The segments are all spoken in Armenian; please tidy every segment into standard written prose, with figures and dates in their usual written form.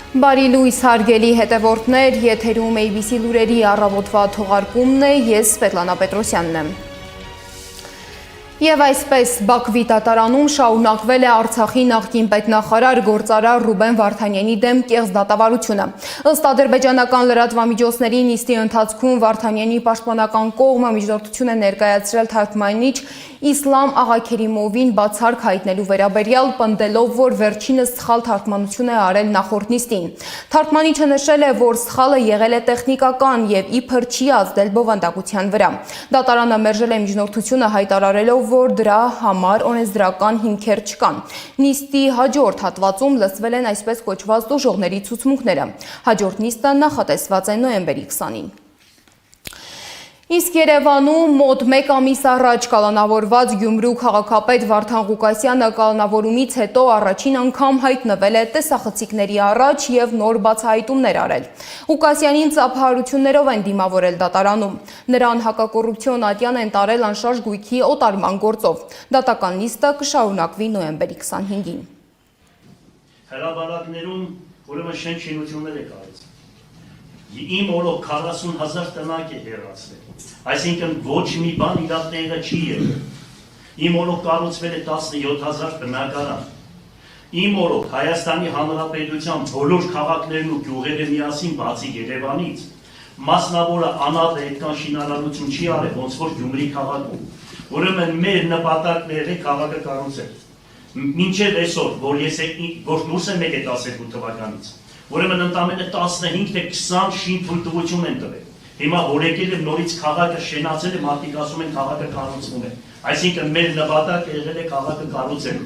Բարի լույս հարգելի հետևորդներ, եթերում ABC լուրերի առավոտվա թողարկումն է, ես Սվետլանա Պետրոսյանն եմ։ Եվ այսպես Բաքվի դատարանում շարունակվել է Արցախի նախկին պետնախարար գործարար Ռուբեն Վարդանյանի դեմ կեղծ դատավարությունը։ Ըստ ադրբեջանական լրատվամիջոցների նիստի ընթացքում Վարդանյանի պաշտպանական կողմը միջնորդություն է ներկայացրել թարգմանիչ Իսլամ Աղաքերիմովին բացառք հայտնելու վերաբերյալ, պնդելով, որ վերջինս սխալ թարգմանություն է արել նախորդ նիստին։ Թարգմանիչը նշել է, որ սխալը եղել է տեխնիկական եւ իբր չի ազդել բովանդակության վրա։ Դատարանը մերժել է միջնորդությունը հայտարարելով, որ դրա համար օրենսդրական հիմքեր չկան։ Նիստի հաջորդ հատվածում լսվել են այսպես կոչված դժողների ցուցմունքները։ Հաջորդ նիստը նախատեսված է նոյեմբերի 20-ին։ Իսկ Երևանում մոտ 1 ամիս առաջ կալանավորված Գյումրու քաղաքապետ Վարդան Ղուկասյանը կալանավորումից հետո առաջին անգամ հայտնվել է տեսախցիկների առաջ եւ նոր բացահայտումներ արել։ Ղուկասյանին ծափահարություններով են դիմավորել դատարանում։ Նրան հակակոռուպցիոն ատյան են տարել անշարժ գույքի օտարման գործով։ Դատական նիստը կշարունակվի նոյեմբերի 25-ին։ Հրաբարակներում ուրեմն շենություններ է կառուցվել։ Իմ օրոք 40,000 տնակ է հեռացվել, այսինքն ոչ մի բան իր տեղը չի եղել։ Իմ օրոք կառուցվել է 17,000 բնակարան։ Իմ օրոք Հայաստանի Հանրապետության բոլոր քաղաքներն ու գյուղերը միասին բացի Երևանից մասնավորը անհատ այդքան շինարարություն չի արել, ոնց որ Գյումրի քաղաքում։ Ուրեմն մեր նպատակն է քաղաքը կառուցել։ Մինչև այսօր, որ դուրս եմ եկել 12 թվականից, ուրեմն ընդամենը 15 թե 20 շին թույլտվություն են տվել։ Հիմա որ եկել է նորից քաղաքը շենացել է, մարդիկ ասում են քաղաքը կառուցվում է։ Այսինքն մեր նպատակը եղել է քաղաքը կառուցել։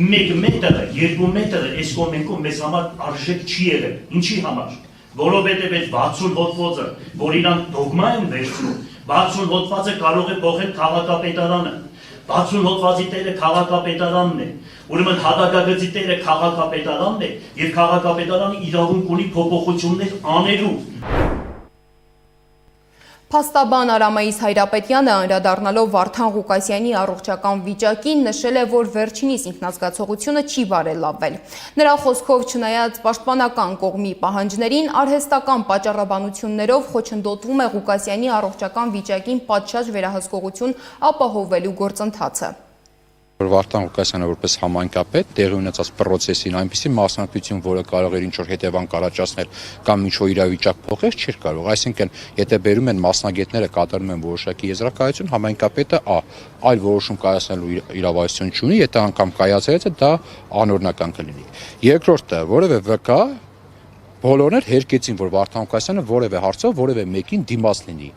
1 մետրը, 2 մետրը այս կողմենքով մեզ համար արժեք չի եղել։ Ինչի համար։ Որովհետև այդ 60 հոդվածը, որ իրանք դոգմա են վերցնում, 60 հոդվածը կարող է փոխել քաղաքապետարանը։ 60 հոդվածի տերը քաղաքապետարանն է։ Ուրեմն հատակագծի տերը քաղաքապետարանն է եւ քաղաքապետարանը իրավունք ունի փոփոխություններ անելու։ Փաստաբան Արամայիս Հայրապետյանը անդրադառնալով Վարդան Ղուկասյանի առողջական վիճակին նշել է, որ վերջինիս ինքնազգացողությունը չի բարելավվել։ Նրա խոսքով չնայած պաշտպանական կողմի պահանջներին, արհեստական պատճառաբանություններով խոչընդոտվում է Ղուկասյանի առողջական վիճակին պատշաճ վերահսկողություն ապահովելու գործընթացը։ Վարդան Ղուկասյանը որպես համայնքապետ տեղի ունեցած պրոցեսին այնպիսի մասնակցություն, որը կարող էր ինչ-որ հետևանք առաջացնել կամ ինչ-որ իրավիճակ փոխել, չէր կարող։ Այսինքն, եթե բերում են մասնագետները կատարում են որոշակի եզրակացություն, համայնքապետը այլ որոշում կայացնելու իրավասություն չունի, եթե անգամ կայացրեց է, դա անօրինական կլինի։ Երկրորդը, որևէ վկա բոլորներ հերկեցին, որ Վարդան Ղուկասյանը որևէ հարցով որևէ մեկին դիմաց լինի։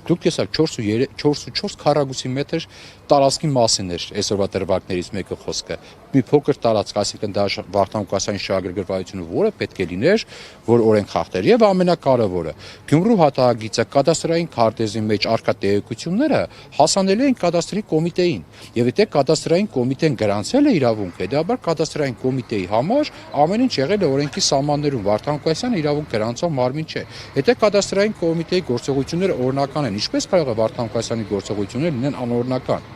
Դուք տեսակ 4.4 քառակուսի մետր տարածքի մասին էր այսօրվա դրվագներից մեկը խոսքը։ Մի փոքր տարածք, այսինքն դա Վարդան Ղուկասյանի շահագրգռվածությունը, որը պետք է լիներ, որ օրենք խախտեր։ Եվ ամենակարևորը, Գյումրու հատակագիծը կադաստրային քարտեզի մեջ առկա տեղեկությունները հասանելի են կադաստրի կոմիտեին։ Եվ եթե կադաստրային կոմիտեն գրանցել է իրավունք, հետաբար կադաստրային կոմիտեի համար ամեն ինչ եղել է օրենքի սահմաններում։ Վարդան Ղուկասյանը իրավունք գրանցող մարմին չէ։ Եթե կադաստրային կոմիտեի գործողությունները օրինական են, ինչպես կարող է Վարդան Ղուկասյանի գործողությունները լինեն անօրինական։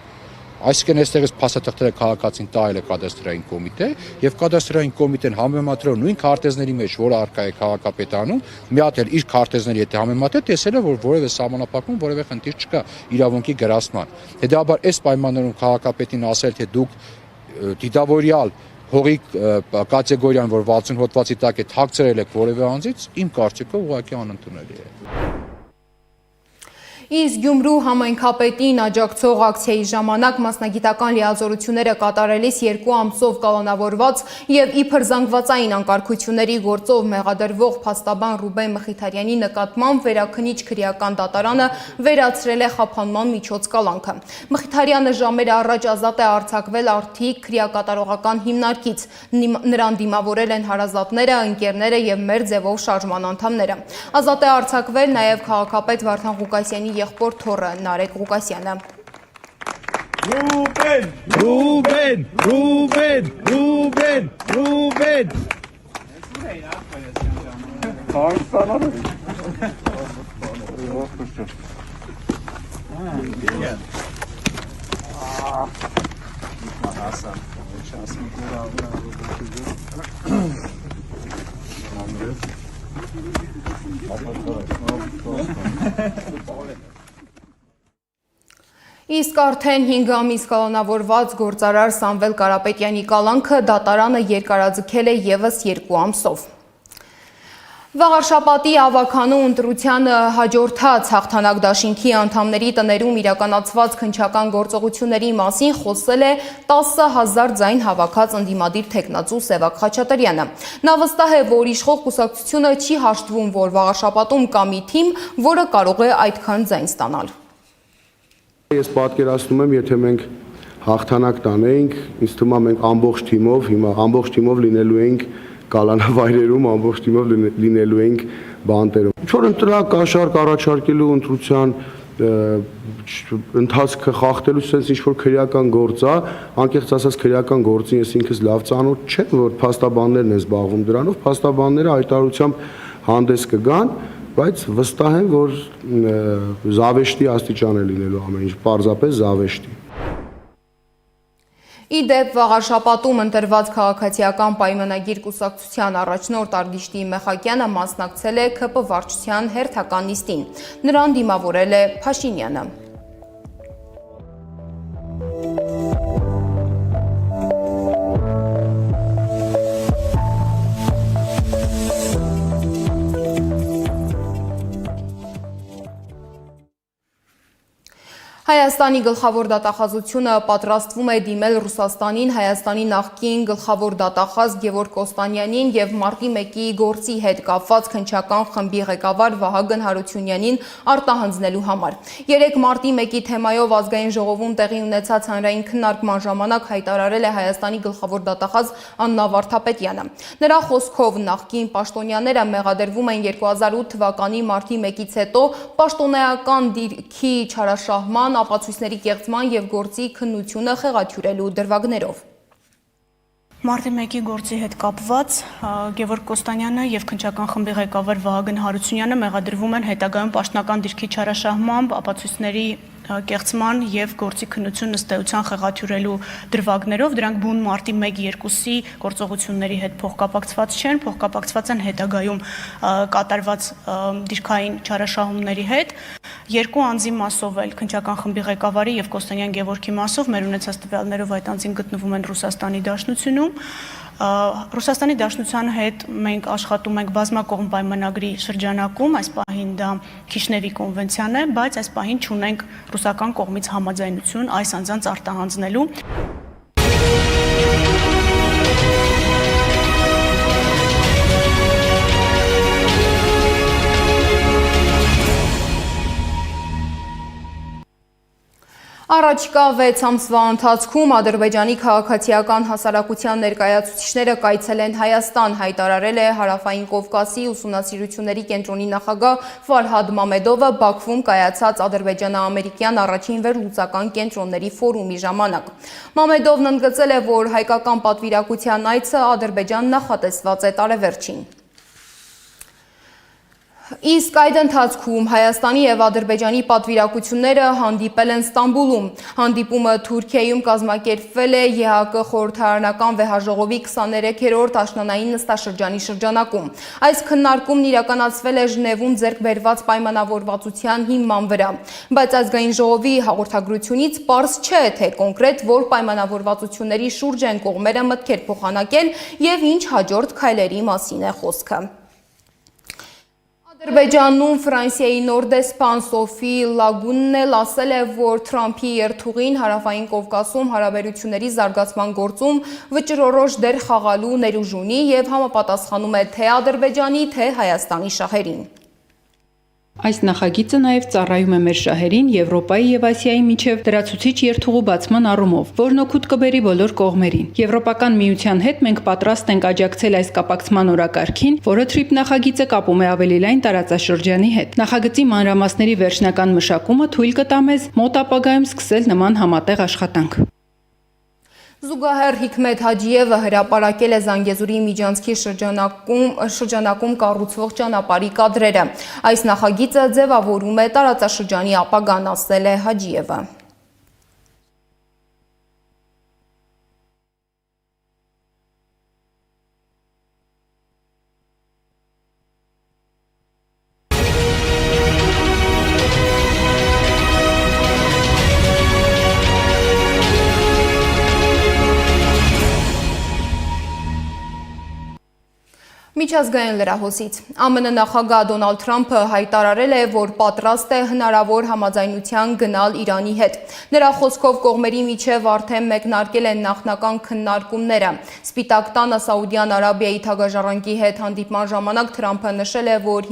Այսինքն այստեղից փաստաթղթերը քաղաքացին տալ է կադաստրային կոմիտե եւ կադաստրային կոմիտեն համեմատրելով նույն քարտեզների մեջ, որը առկա է քաղաքապետարանում, մի հատ էլ իր քարտեզների հետ համեմատել, տեսել է, որ որևէ սահմանափակում, որևէ խնդիր չկա իրավունքի գրասման։ Հետաբար այս պայմաններում քաղաքապետին ասել, թե դուք դիտավորյալ հողի կատեգորիան, որ 60 հոդվածի տակ է թաքցրել եք որևէ անձից, իմ կարծիքով ուղղակի անընդունելի է։ Իսկ Գյումրու համայնքապետին աջակցող ակցիայի ժամանակ մասնագիտական լիազորությունները կատարելիս 2 ամսով կալանավորված եւ իբր զանգվածային անկարգությունների գործով մեղադրվող փաստաբան Ռուբեն Մխիթարյանի նկատմամբ վերաքննիչ քրեական դատարանը վերացրել է խափանման միջոց կալանքը։ Մխիթարյանը ժամեր առաջ ազատ է արձակվել արդի քրեակատարողական հիմնարկից։ Նրան դիմավորել են հարազատները, ընկերները եւ մեր ձևով շարժման անդամները։ Ազատ է արձակվել նաեւ քաղաքապետ Վարդան Ղուկասյանի եղբոր թոռը Նարեկ Ղուկասյանը։ Hasan. Իսկ արդեն 5 ամիս կալանավորված գործարար Սամվել Կարապետյանի կալանքը դատարանը երկարաձգել է ևս 2 ամսով։ Վաղարշապատի ավականու ընտրությանը հաջորդած հաղթանակ դաշինքի անդամների տներում իրականացված քննչական գործողությունների մասին խոսել է 10,000 ձայն հավաքած ընդդիմադիր թեկնածու Սևակ Խաչատրյանը։ Նա վստահ է, որ իշխող կուսակցությունը չի հաշտվում, որ Վաղարշապատում կա մի թիմ, որը կարող է այդքան ձայն ստանալ։ Ես պատկերացնում եմ, եթե մենք հաղթանակ տանեինք, ինձ թվում է մենք ամբողջ թիմով լինելու ենք կալանավայրերում, ամբողջ թիմով լինելու ենք բանտերում։ Ինչ-որ ընտրակաշարք առաջարկելու ընտրության ընթացքը խախտելու sense ինչ-որ քրեական գործ է, անկեղծ ասած քրեական գործին ես ինքս լավ ծանոթ չեմ, որ փաստաբաններն են զբաղվում դրանով, փաստաբանները հայտարարությամբ հանդես կգան, բայց վստահ եմ, որ զավեշտի աստիճան է լինելու ամեն ինչ, պարզապես զավեշտի։ Իդեպ Վաղարշապատում ընտրված քաղաքացիական պայմանագիր կուսակցության առաջնորդ Արգիշտի Մեխակյանը մասնակցել է ՔՊ վարչության հերթական նիստին։ Նրան դիմավորել է Փաշինյանը։ Հայաստանի գլխավոր դատախազությունը պատրաստվում է դիմել Ռուսաստանին Հայաստանի նախկին գլխավոր դատախազ Գևորգ Կոստանյանին և մարտի 1-ի գործի հետ կապված քննչական խմբի ղեկավար Վահագն Հարությունյանին արտահանձնելու համար։ 3 մարտի 1-ի թեմայով ազգային ժողովում տեղի ունեցած հանրային քննարկման ժամանակ հայտարարել է Հայաստանի գլխավոր դատախազ Աննա Վարդապետյանը։ Նրա խոսքով նախկին պաշտոնյաները մեղադրվում են 2008 թվականի մարտի 1-ից հետո պաշտոնեական դիրքի չարաշահման, ապացույցների կեղծման և գործի քննությունը խեղաթյուրելու դրվագներով։ Մարտի 1-ի գործի հետ կապված Գևորգ Կոստանյանը և քննչական խմբի ղեկավար Վահագն Հարությունյանը մեղադրվում են հետագայում պաշտոնական դիրքի չարաշահմամբ, ապացույցների կեղծման և գործի քննություն ըստ էության խեղաթյուրելու դրվագներով, դրանք բուն մարտի 1-2-ի գործողությունների հետ փոխկապակցված չեն, փոխկապակցված են հետագայում կատարված դիրքային չարաշահումների հետ։ 2 անձի մասով էլ քննչական խմբի ղեկավարի և Կոստանյան Գևորգի մասով մեր ունեցած տվյալներով այդ անձին գտնվում են Ռուսաստանի Դաշնությունում։ Ռուսաստանի Դաշնության հետ մենք աշխատում ենք բազմակողմ պայմանագրի շրջանակում, այս պահին դա Քիշնևի կոնվենցիան է, բայց այս պահին չունենք ռուսական կողմից համաձայնություն այս անձանց արտահանձնելու։ Առաջիկա 6 ամսվա ընթացքում Ադրբեջանի քաղաքացիական հասարակության ներկայացուցիչները կայցելեն Հայաստան, հայտարարել է Հարավային Կովկասի ուսումնասիրությունների կենտրոնի նախագահ Ֆարհադ Մամեդովը Բաքվում կայացած ադրբեջանա-ամերիկյան առաջին վերլուծական կենտրոնների ֆորումի ժամանակ։ Մամեդովն ընդգծել է, որ հայկական պատվիրակության այցը Ադրբեջան նախատեսված է տարեվերջին։ Իսկ այդ ընթացքում Հայաստանի և Ադրբեջանի պատվիրակությունները հանդիպել են Ստամբուլում։ Հանդիպումը Թուրքիայում կազմակերպվել է ԵՀԿ խորհրդարանական վեհաժողովի 23-րդ աշնանային նստաշրջանի շրջանակում։ Այս քննարկումն իրականացվել է Ժնևում ձեռք բերված պայմանավորվածության հիման վրա։ Բայց ազգային ժողովի հաղորդագրությունից պարզ չէ, թե կոնկրետ որ պայմանավորվածությունների շուրջ են կողմերը մտքեր փոխանակել և ինչ հաջորդ քայլերի մասին է խոսքը։ Ադրբեջանում Ֆրանսիայի նոր դեսպան Սոֆի Լագունն էլ ասել է, որ Թրամփի երթուղին Հարավային Կովկասում հարաբերությունների զարգացման գործում վճռորոշ դեր խաղալու ներուժ ունի և համապատասխանում է թե Ադրբեջանի, թե Հայաստանի շահերին։ Այս նախագիծը նաև ծառայում է մեր շահերին Եվրոպայի և Ասիայի միջև լրացուցիչ երթուղու բացման առումով, որն օգուտ կբերի բոլոր կողմերին։ Եվրոպական միության հետ մենք պատրաստ ենք աջակցել այս կապակցման օրակարգին, որը TRIP նախագիծը կապում է ավելի լայն տարածաշրջանի հետ։ Նախագծի մանրամասների վերջնական մշակումը թույլ կտա մեզ մոտ ապագայում սկսել նման համատեղ աշխատանք։ Զուգահեռ Հիկմետ Հաջիևը հրապարակել է Զանգեզուրի միջանցքի շրջանակում կառուցվող ճանապարհի կադրերը։ Այս նախագիծը ձևավորում է տարածաշրջանի ապագան, ասել է Հաջիևը։ Միջազգային լրահոսից ԱՄՆ նախագահ Դոնալդ Թրամփը հայտարարել է, որ պատրաստ է հնարավոր համաձայնության գնալ Իրանի հետ։ Նրա խոսքով կողմերի միջև արդեն մեկնարկել են նախնական քննարկումները։ Սպիտակ տանը Սաուդյան Արաբիայի թագաժառանգի հետ հանդիպման ժամանակ Թրամփը նշել է, որ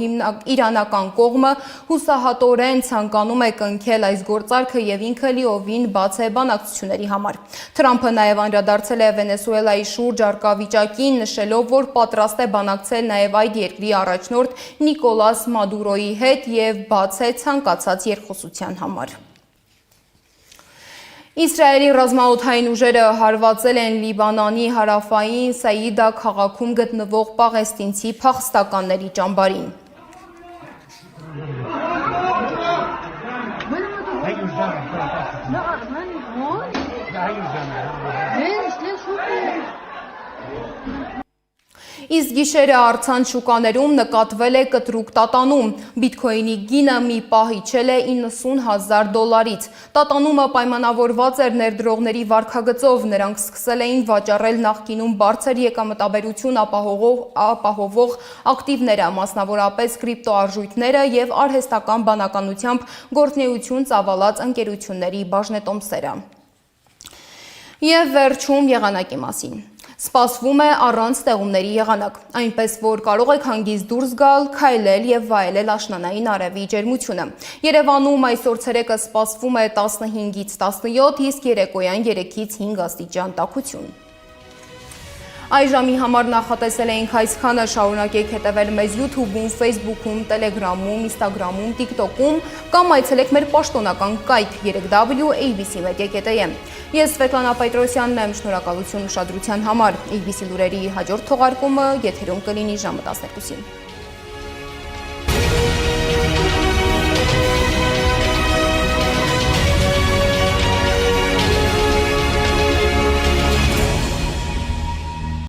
իրանական կողմը հուսահատորեն ցանկանում է կնքել այս գործարքը եւ ինքը լիովին բաց է բանակցությունների համար։ Թրամփը նաեւ անդրադարձել է Վենեսուելայի շուրջ առկա վիճակին, նշելով, որ պատրաստ է բանակցել նաև այդ երկրի առաջնորդ Նիկոլաս Մադուրոյի հետ եւ բաց է ցանկացած երկխոսության համար։ Իսրայելի ռազմաօդային ուժերը հարվածել են Լիբանանի հարավային Սաիդա քաղաքում գտնվող պաղեստինցի փախստականների ճամբարին։ Իսկ գիշերը առցանց շուկաներում նկատվել է կտրուկ տատանում։ Բիտքոյնի գինը մի պահ իջել է $90,000-ից։ Տատանումը պայմանավորված էր ներդրողների վարքագծով, նրանք սկսել էին վաճառել նախկինում բարձր եկամտաբերություն ապահովող ակտիվները, մասնավորապես կրիպտոարժույթները եւ արհեստական բանականությամբ գործունեություն ծավալած ընկերությունների բաժնետոմսերը։ Եվ վերջում եղանակի մասին։ Սպասվում է առանց ստեղումների եղանակ, այնպես որ կարող եք հանգիստ դուրս գալ, քայլել եւ վայելել աշնանային արևի ջերմությունը։ Երևանում այսօր ցերեկը սպասվում է 15-ից 17, իսկ երեկոյան 3-ից 5 աստիճան տաքություն։ Այժմի համար նախատեսել էինք այսքանը, շարունակեք հետևել մեզ YouTube-ում, Facebook-ում, Telegram-ում, Instagram-ում, TikTok-ում կամ այցելեք մեր պաշտոնական կայք www.abc1.am։ Ես Սվետլանա Պետրոսյանն եմ, շնորհակալություն ուշադրության համար։ ABC լուրերի հաջորդ թողարկումը եթերում կլինի ժամը 12-ին։